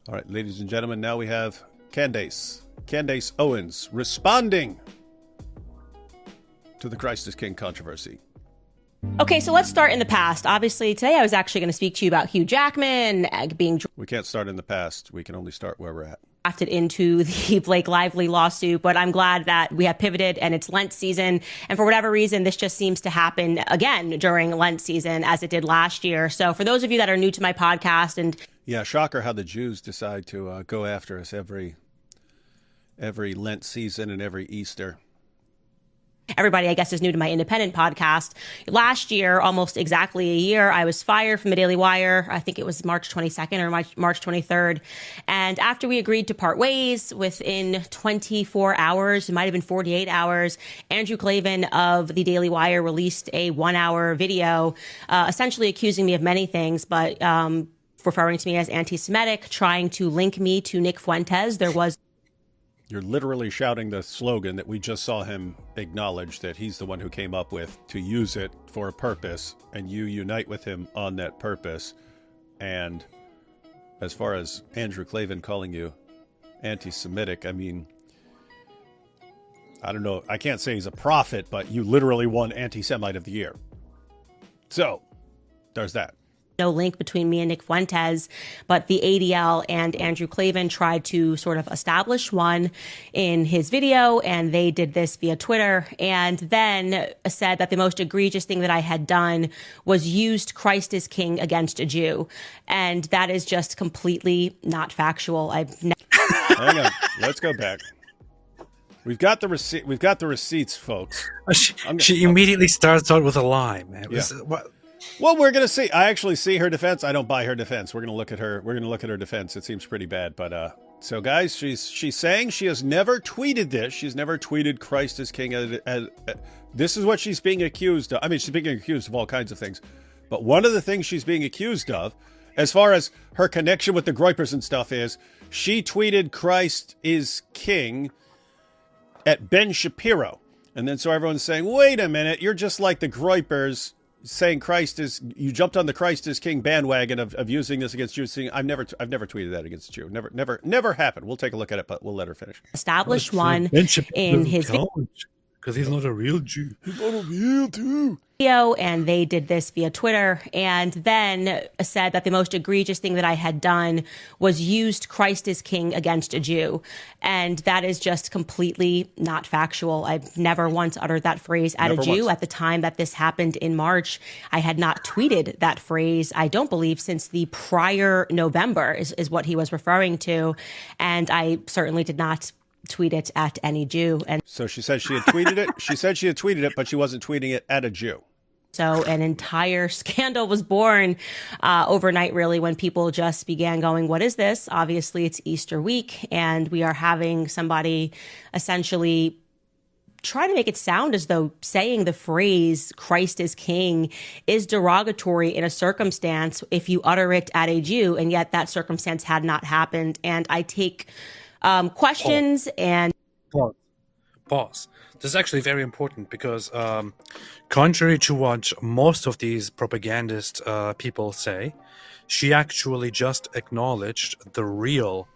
All right, ladies and gentlemen, now we have Candace Owens responding to the Christ is King controversy. Okay, so let's start in the past. Obviously, today I was actually going to speak to you about Hugh Jackman being We can't start in the past. We can only start where we're at. drafted into the Blake Lively lawsuit, but I'm glad that we have pivoted and it's Lent season. And for whatever reason, this just seems to happen again during Lent season as it did last year. So for those of you that are new to my podcast and Yeah, shocker how the Jews decide to go after us every Lent season and every Easter. everybody, I guess, is new to my independent podcast. Last year, almost exactly a year, I was fired from the Daily Wire. I think it was March 22nd or March 23rd. And after we agreed to part ways, within 24 hours, it might have been 48 hours, Andrew Klavan of the Daily Wire released a 1-hour video, essentially accusing me of many things, but referring to me as anti-Semitic, trying to link me to Nick Fuentes. You're literally shouting the slogan that we just saw him acknowledge that he's the one who came up with, to use it for a purpose, and you unite with him on that purpose. And as far as Andrew Klavan calling you anti-Semitic, I mean, I don't know. I can't say he's a prophet, but you literally won Anti-Semite of the Year. So there's that. No link between me and Nick Fuentes, but the ADL and Andrew Klavan tried to sort of establish one in his video, and they did this via Twitter, and then said that the most egregious thing that I had done was used Christ is King against a Jew. And that is just completely not factual. Hang on. Let's go back. We've got the receipt. We've got the receipts, folks. She immediately starts out with a lie, man. Yeah. Well, we're going to see. I actually see her defense. I don't buy her defense. We're going to look at her. We're going to look at her defense. It seems pretty bad. But so, guys, she's saying she has never tweeted this. She's never tweeted Christ is King. This is what she's being accused of. I mean, she's being accused of all kinds of things. But one of the things she's being accused of, as far as her connection with the Groypers and stuff, is she tweeted Christ is King at Ben Shapiro. And then so everyone's saying, wait a minute, you're just like the Groypers, saying you jumped on the Christ is King bandwagon of using this against Jews. I've never tweeted that against a Jew. Never happened. We'll take a look at it, but we'll let her finish. Established one in his because he's not a real Jew. He's not a real Jew. Video, and they did this via Twitter, and then said that the most egregious thing that I had done was used Christ is King against a Jew. And that is just completely not factual. I've never once uttered that phrase at a Jew. At the time that this happened in March, I had not tweeted that phrase, I don't believe, since the prior November is what he was referring to. And I certainly did not tweet it at any Jew. And so she said she had tweeted it. She said she had tweeted it, but she wasn't tweeting it at a Jew. So an entire scandal was born overnight, really, when people just began going, what is this? Obviously, it's Easter week, and we are having somebody essentially try to make it sound as though saying the phrase Christ is King is derogatory in a circumstance if you utter it at a Jew, and yet that circumstance had not happened. And I take questions and pause. This is actually very important because contrary to what most of these propagandist people say, she actually just acknowledged the real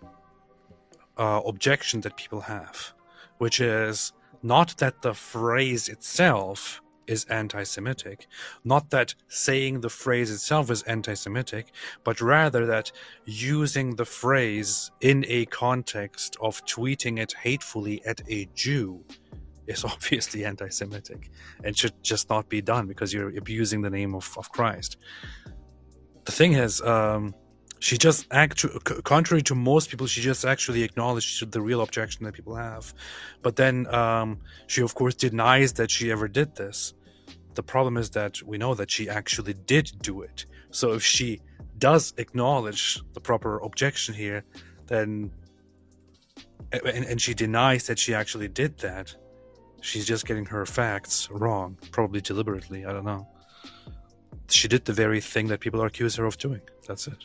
objection that people have, which is not that the phrase itself is anti-Semitic, not that saying the phrase itself is anti-Semitic, but rather that using the phrase in a context of tweeting it hatefully at a Jew is obviously anti-Semitic and should just not be done because you're abusing the name of Christ. The thing is, she just contrary to most people, she just actually acknowledged the real objection that people have. But then she, of course, denies that she ever did this. The problem is that we know that she actually did do it. So if she does acknowledge the proper objection here, then and she denies that she actually did that, she's just getting her facts wrong, probably deliberately. I don't know. She did the very thing that people accuse her of doing. That's it.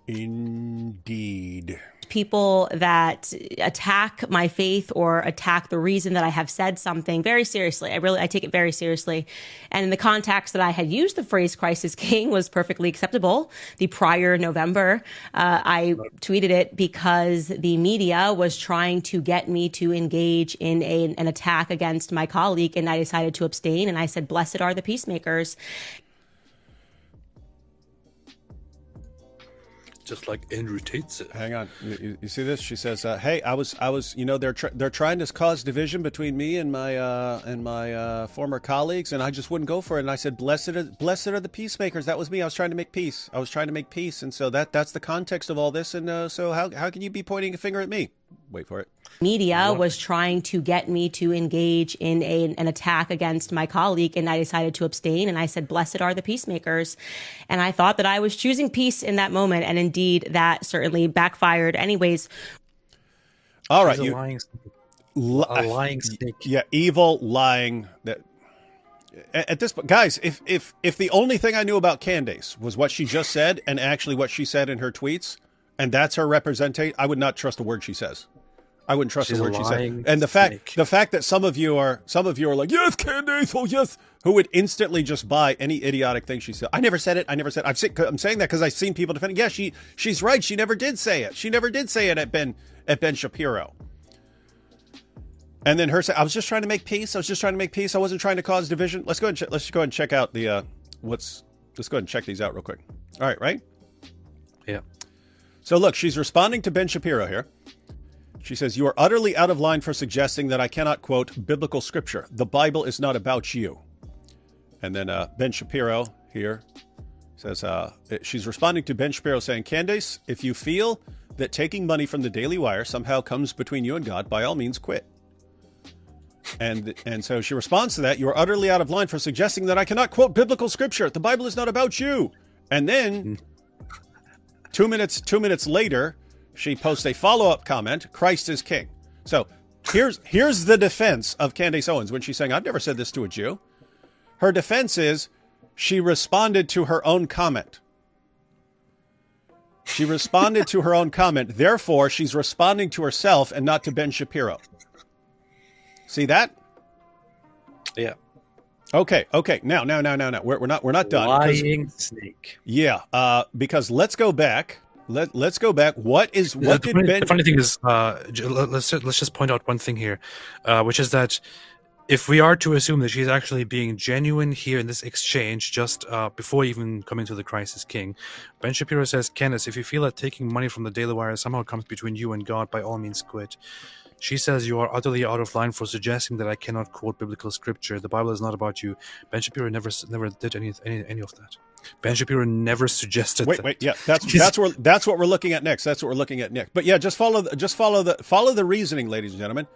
Indeed. people that attack my faith or attack the reason that I have said something very seriously. I take it very seriously. And in the context that I had used the phrase Christ is King was perfectly acceptable. The prior November, I tweeted it because the media was trying to get me to engage in an attack against my colleague, and I decided to abstain. And I said, blessed are the peacemakers. Just like Andrew Tate said. Hang on, you see this? She says, "Hey, I was, they're trying to cause division between me and my former colleagues, and I just wouldn't go for it. And I said, blessed are the peacemakers. That was me. I was trying to make peace. And so that's the context of all this. And so how can you be pointing a finger at me? Wait for it. Media was trying to get me to engage in an attack against my colleague, and I decided to abstain. And I said, blessed are the peacemakers. And I thought that I was choosing peace in that moment. And indeed, that certainly backfired. Anyways. All right. A lying snake. Yeah. Evil, lying. At this point, guys, if the only thing I knew about Candace was what she just said and actually what she said in her tweets, and that's her representation, I would not trust a word she says. I wouldn't trust a word she said. And the fact that some of you are like, yes, Candace, oh yes, who would instantly just buy any idiotic thing she said. I never said it. I'm saying that because I've seen people defend it. Yeah, she's right. She never did say it. She never did say it at Ben Shapiro. And then her say, I was just trying to make peace. I wasn't trying to cause division. Let's go and check out the let's go ahead and check these out real quick. All right? Yeah. So look, she's responding to Ben Shapiro here. She says, you are utterly out of line for suggesting that I cannot quote biblical scripture. The Bible is not about you. And then Ben Shapiro here says, she's responding to Ben Shapiro saying, Candace, if you feel that taking money from the Daily Wire somehow comes between you and God, by all means quit. And so she responds to that, you are utterly out of line for suggesting that I cannot quote biblical scripture. The Bible is not about you. And then 2 minutes later, she posts a follow-up comment, Christ is King. So here's the defense of Candace Owens when she's saying, I've never said this to a Jew. Her defense is she responded to her own comment. Therefore, she's responding to herself and not to Ben Shapiro. See that? Yeah. Okay. Now. We're not done. Lying snake. Yeah. Because let's go back. Let's go back. The funny thing is, let's just point out one thing here, which is that if we are to assume that she's actually being genuine here in this exchange, just before even coming to the Christ is King, Ben Shapiro says, Candace, if you feel that taking money from the Daily Wire somehow comes between you and God, by all means quit. She says, you are utterly out of line for suggesting that I cannot quote biblical scripture. The Bible is not about you. Ben Shapiro never did any of that. Ben Shapiro never suggested that. Wait, yeah, that's what we're looking at next. But yeah, just follow the reasoning, ladies and gentlemen.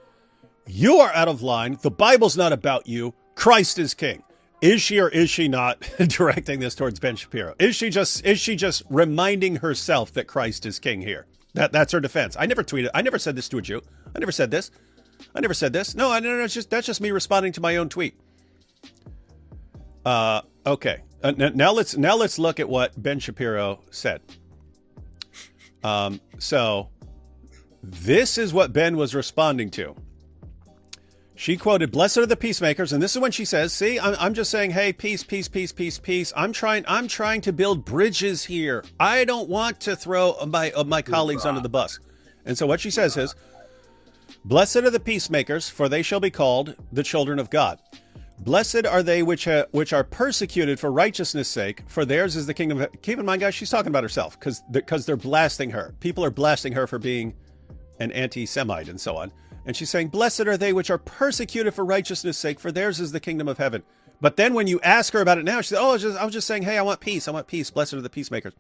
You are out of line. The Bible's not about you. Christ is King. Is she or is she not directing this towards Ben Shapiro? Is she just reminding herself that Christ is King here? That's her defense. I never tweeted. I never said this to a Jew. I never said this. No. That's just me responding to my own tweet. Okay. Now let's look at what Ben Shapiro said. So this is what Ben was responding to. She quoted, "Blessed are the peacemakers," and this is when she says, "See, I'm just saying, hey, peace. I'm trying to build bridges here. I don't want to throw my colleagues under the bus." And so what she says is, "Blessed are the peacemakers, for they shall be called the children of God. Blessed are they which are persecuted for righteousness' sake, for theirs is the kingdom." Keep in mind, guys, she's talking about herself because they're blasting her. People are blasting her for being an anti-Semite and so on. And she's saying, blessed are they which are persecuted for righteousness' sake, for theirs is the kingdom of heaven. But then when you ask her about it now, she says, I was just saying, hey, I want peace. Blessed are the peacemakers.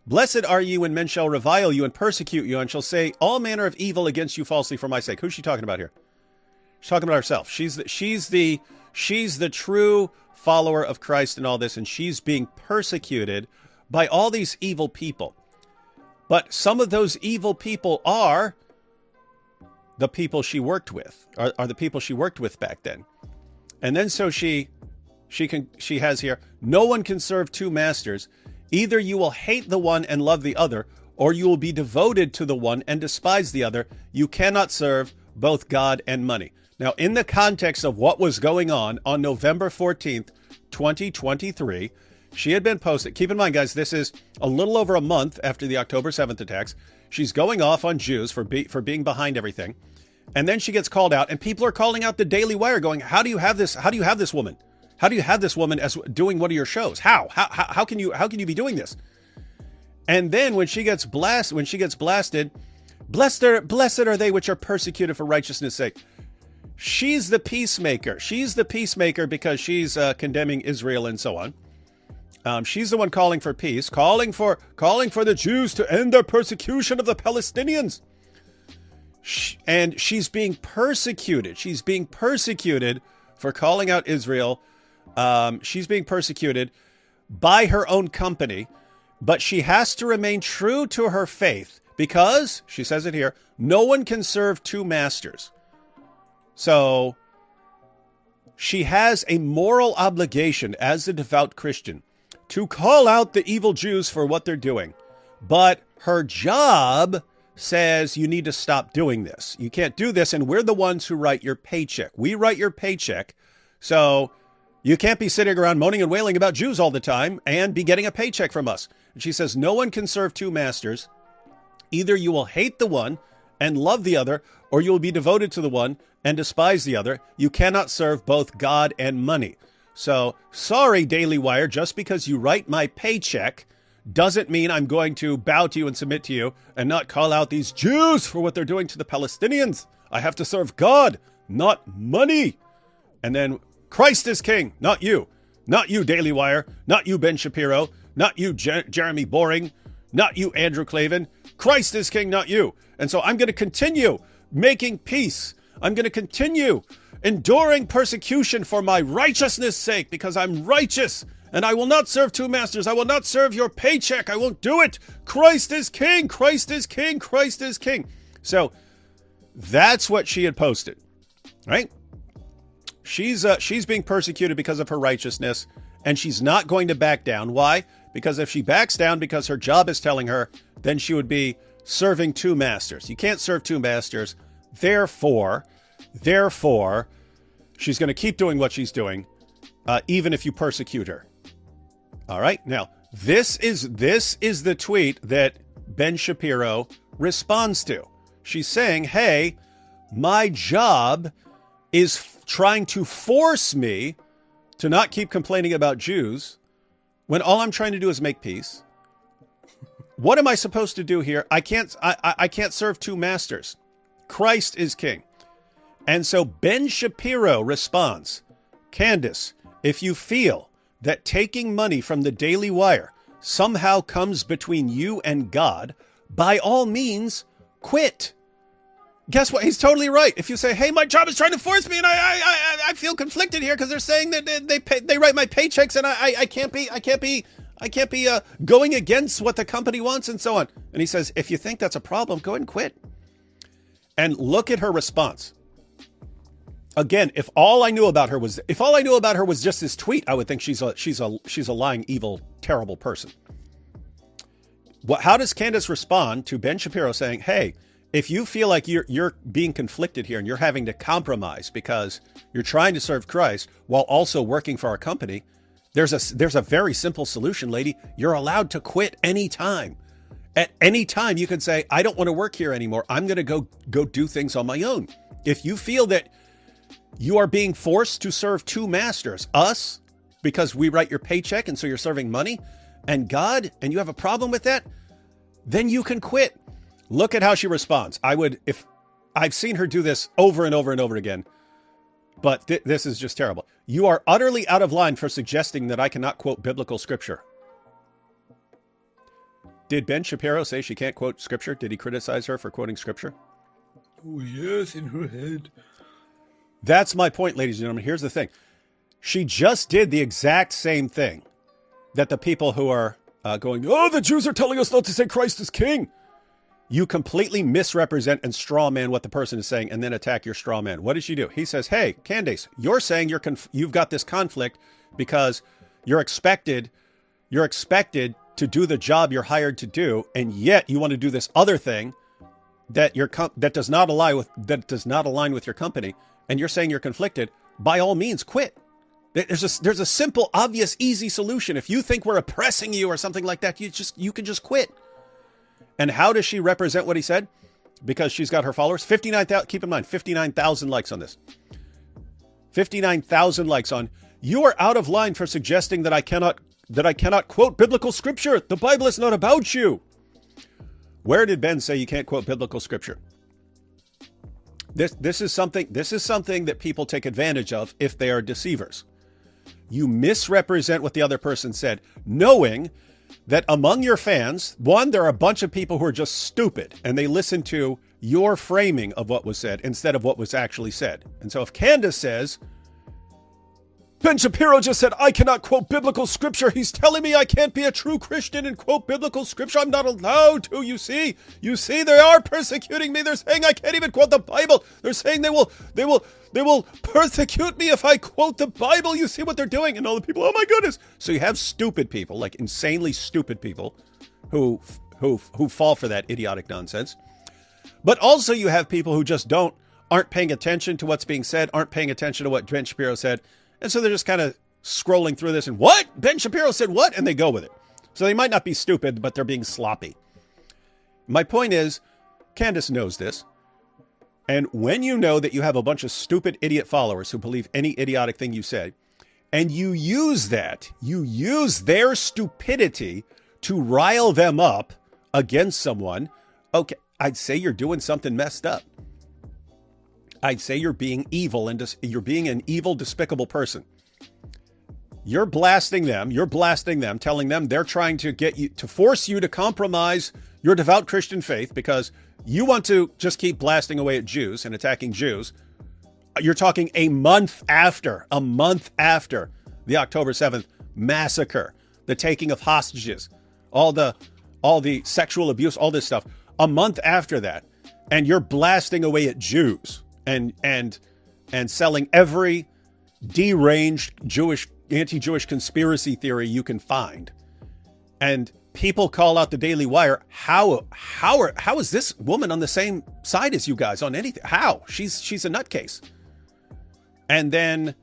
Blessed are you when men shall revile you and persecute you and shall say all manner of evil against you falsely for my sake. Who's she talking about here? She's talking about herself. She's the true follower of Christ in all this, and she's being persecuted by all these evil people. But some of those evil people are the people she worked with, are the people she worked with back then. And then so she has here, no one can serve two masters. Either you will hate the one and love the other, or you will be devoted to the one and despise the other. You cannot serve both God and money. Now, in the context of what was going on November 14th, 2023, she had been posted. Keep in mind, guys, this is a little over a month after the October 7th attacks. She's going off on Jews for being behind everything. And then she gets called out, and people are calling out the Daily Wire going, how do you have this? How do you have this woman? How do you have this woman as doing one of your shows? How can you be doing this? And then when she gets blasted, blessed are they which are persecuted for righteousness' sake. She's the peacemaker. She's the peacemaker because she's condemning Israel and so on. She's the one calling for peace, calling for the Jews to end their persecution of the Palestinians. And she's being persecuted. She's being persecuted for calling out Israel. She's being persecuted by her own company, but she has to remain true to her faith because, she says it here, no one can serve two masters. So she has a moral obligation as a devout Christian to call out the evil Jews for what they're doing. But her job says you need to stop doing this. You can't do this, and we're the ones who write your paycheck. We write your paycheck, so you can't be sitting around moaning and wailing about Jews all the time and be getting a paycheck from us. And she says no one can serve two masters. Either you will hate the one and love the other, or you will be devoted to the one and despise the other. You cannot serve both God and money. So, sorry, Daily Wire, just because you write my paycheck doesn't mean I'm going to bow to you and submit to you and not call out these Jews for what they're doing to the Palestinians. I have to serve God, not money. And then Christ is king, not you. Not you, Daily Wire. Not you, Ben Shapiro. Not you, Jeremy Boring. Not you, Andrew Klavan. Christ is king, not you. And so I'm going to continue making peace. I'm going to continue enduring persecution for my righteousness' sake because I'm righteous. And I will not serve two masters. I will not serve your paycheck. I won't do it. Christ is king. Christ is king. Christ is king. So that's what she had posted, right? She's being persecuted because of her righteousness, and she's not going to back down. Why? Because if she backs down because her job is telling her, then she would be serving two masters. You can't serve two masters. Therefore, she's going to keep doing what she's doing, even if you persecute her. All right. Now, this is the tweet that Ben Shapiro responds to. She's saying, hey, my job is trying to force me to not keep complaining about Jews when all I'm trying to do is make peace. What am I supposed to do here? I can't serve two masters. Christ is king. And so Ben Shapiro responds, Candace, if you feel that taking money from the Daily Wire somehow comes between you and God, by all means, quit. Guess what? He's totally right. If you say, hey, my job is trying to force me and I feel conflicted here because they're saying that they write my paychecks and I can't be going against what the company wants and so on. And he says, if you think that's a problem, go ahead and quit. And look at her response. Again, if all I knew about her was just this tweet, I would think she's a lying, evil, terrible person. How does Candace respond to Ben Shapiro saying, hey, if you feel like you're being conflicted here and you're having to compromise because you're trying to serve Christ while also working for our company, there's a very simple solution, lady. You're allowed to quit anytime. At any time, you can say, I don't want to work here anymore. I'm going to go do things on my own. If you feel that you are being forced to serve two masters, us, because we write your paycheck and so you're serving money, and God, and you have a problem with that, then you can quit. Look at how she responds. If I've seen her do this over and over and over again, but this is just terrible. You are utterly out of line for suggesting that I cannot quote biblical scripture. Did Ben Shapiro say she can't quote scripture? Did he criticize her for quoting scripture? Oh, yes, in her head. That's my point, ladies and gentlemen. Here's the thing. She just did the exact same thing that the people who are going, oh, the Jews are telling us not to say Christ is king. You completely misrepresent and straw man what the person is saying and then attack your straw man. What did she do? He says, hey, Candace, you're saying you've got this conflict because you're expected to do the job you're hired to do, and yet you want to do this other thing that that does not align with your company, and you're saying you're conflicted, by all means, quit. There's a simple, obvious, easy solution. If you think we're oppressing you or something like that, you can just quit. And how does she represent what he said? Because she's got her followers. 59,000. Keep in mind, 59,000 likes on this. 59,000 likes on. You are out of line for suggesting that I cannot quote biblical scripture. The Bible is not about you. Where did Ben say you can't quote biblical scripture? This is something that people take advantage of if they are deceivers. You misrepresent what the other person said, knowing that among your fans, one, there are a bunch of people who are just stupid and they listen to your framing of what was said instead of what was actually said. And so if Candace says, Ben Shapiro just said, I cannot quote biblical scripture. He's telling me I can't be a true Christian and quote biblical scripture. I'm not allowed to. You see, they are persecuting me. They're saying I can't even quote the Bible. They're saying they will persecute me if I quote the Bible. You see what they're doing? And all the people, oh my goodness. So you have stupid people, like insanely stupid people who fall for that idiotic nonsense. But also you have people who just aren't paying attention to what's being said, aren't paying attention to what Ben Shapiro said. And so they're just kind of scrolling through this and what? Ben Shapiro said what? And they go with it. So they might not be stupid, but they're being sloppy. My point is, Candace knows this. And when you know that you have a bunch of stupid idiot followers who believe any idiotic thing you say, and you use their stupidity to rile them up against someone, okay, I'd say you're doing something messed up. I'd say you're being evil and you're being an evil, despicable person. You're blasting them, telling them they're trying to get you to force you to compromise your devout Christian faith because you want to just keep blasting away at Jews and attacking Jews. You're talking a month after the October 7th massacre, the taking of hostages, all the sexual abuse, all this stuff. A month after that, and you're blasting away at Jews. And selling every deranged anti-Jewish conspiracy theory you can find. And people call out the Daily Wire. How is this woman on the same side as you guys on anything? How? She's a nutcase. And then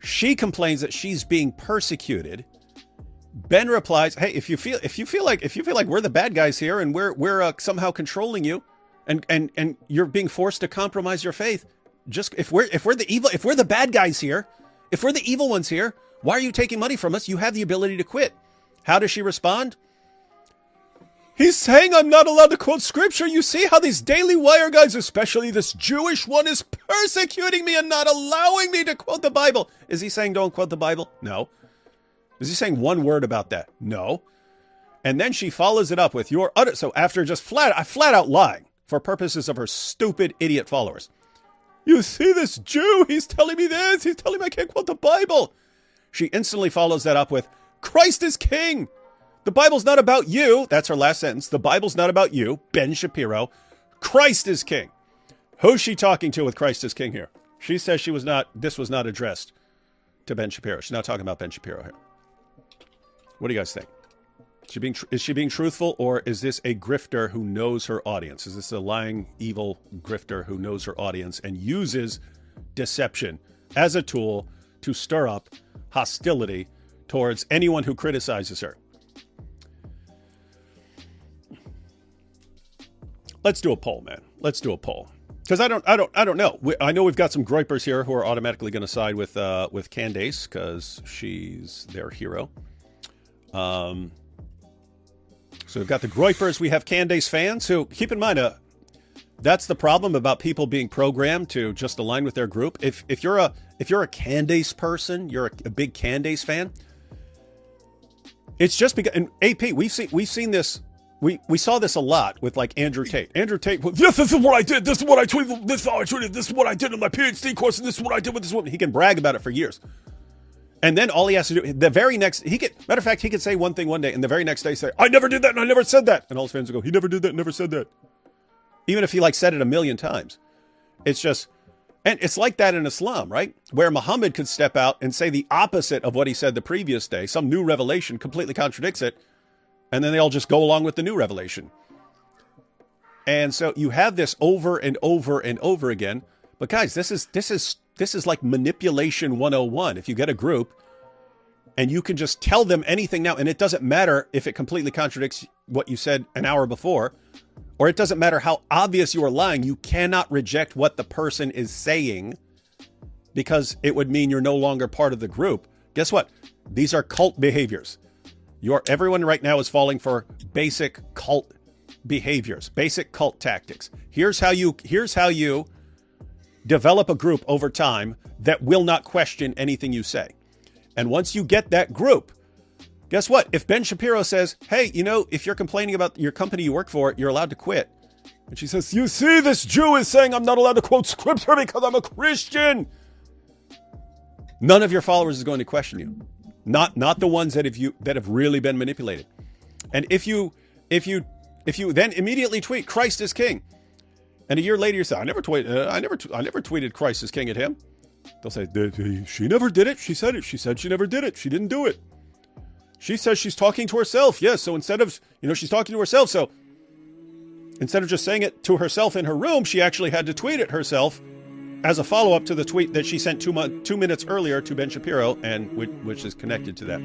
she complains that she's being persecuted. Ben replies, "Hey, if you feel like we're the bad guys here and we're somehow controlling you, and you're being forced to compromise your faith. Just if we're the bad guys here, if we're the evil ones here, why are you taking money from us? You have the ability to quit." How does she respond? He's saying I'm not allowed to quote scripture. You see how these Daily Wire guys, especially this Jewish one, is persecuting me and not allowing me to quote the Bible. Is he saying don't quote the Bible? No. Is he saying one word about that? No. And then she follows it up with your utter. So after just flat out lying, for purposes of her stupid idiot followers. You see this Jew, he's telling me this, he's telling me I can't quote the Bible. She instantly follows that up with, Christ is king. The Bible's not about you. That's her last sentence. The Bible's not about you, Ben Shapiro. Christ is king. Who's she talking to with Christ is king here? She says this was not addressed to Ben Shapiro. She's not talking about Ben Shapiro here. What do you guys think? Is she being truthful, or is this a grifter who knows her audience? Is this a lying, evil grifter who knows her audience and uses deception as a tool to stir up hostility towards anyone who criticizes her? Let's do a poll, man. Let's do a poll. Because I don't know. I know we've got some groypers here who are automatically going to side with Candace because she's their hero. So we've got the groypers. We have Candace fans who, keep in mind, that's the problem about people being programmed to just align with their group. If you're a Candace person, you're a big Candace fan. It's just because, and AP, we've seen this. We saw this a lot with like Andrew Tate. Andrew Tate, this is what I did. This is what I tweeted. This is how I tweeted. This is what I did in my PhD course, and this is what I did with this woman. He can brag about it for years. And then all he has to do, the very next, matter of fact, he could say one thing one day, and the very next day say, I never did that, and I never said that. And all his fans will go, he never did that, never said that. Even if he said it a million times. It's just, and it's like that in Islam, right? Where Muhammad could step out and say the opposite of what he said the previous day. Some new revelation completely contradicts it. And then they all just go along with the new revelation. And so you have this over and over and over again. But guys, this is like manipulation 101. If you get a group and you can just tell them anything now, and it doesn't matter if it completely contradicts what you said an hour before, or it doesn't matter how obvious you are lying, you cannot reject what the person is saying because it would mean you're no longer part of the group. Guess what? These are cult behaviors. Everyone right now is falling for basic cult behaviors, basic cult tactics. Here's how you develop a group over time that will not question anything you say. And once you get that group, guess what? If Ben Shapiro says, hey, if you're complaining about your company you work for, you're allowed to quit. And she says, you see, this Jew is saying I'm not allowed to quote scripture because I'm a Christian. None of your followers is going to question you. Not the ones that have really been manipulated. And if you then immediately tweet Christ is king, and a year later you say, I never tweeted Christ is king at him. They'll say, she never did it. She said it. She said she never did it. She didn't do it. She says she's talking to herself. Yes. So instead of, she's talking to herself. So instead of just saying it to herself in her room, she actually had to tweet it herself as a follow-up to the tweet that she sent 2 minutes earlier to Ben Shapiro, and which is connected to that.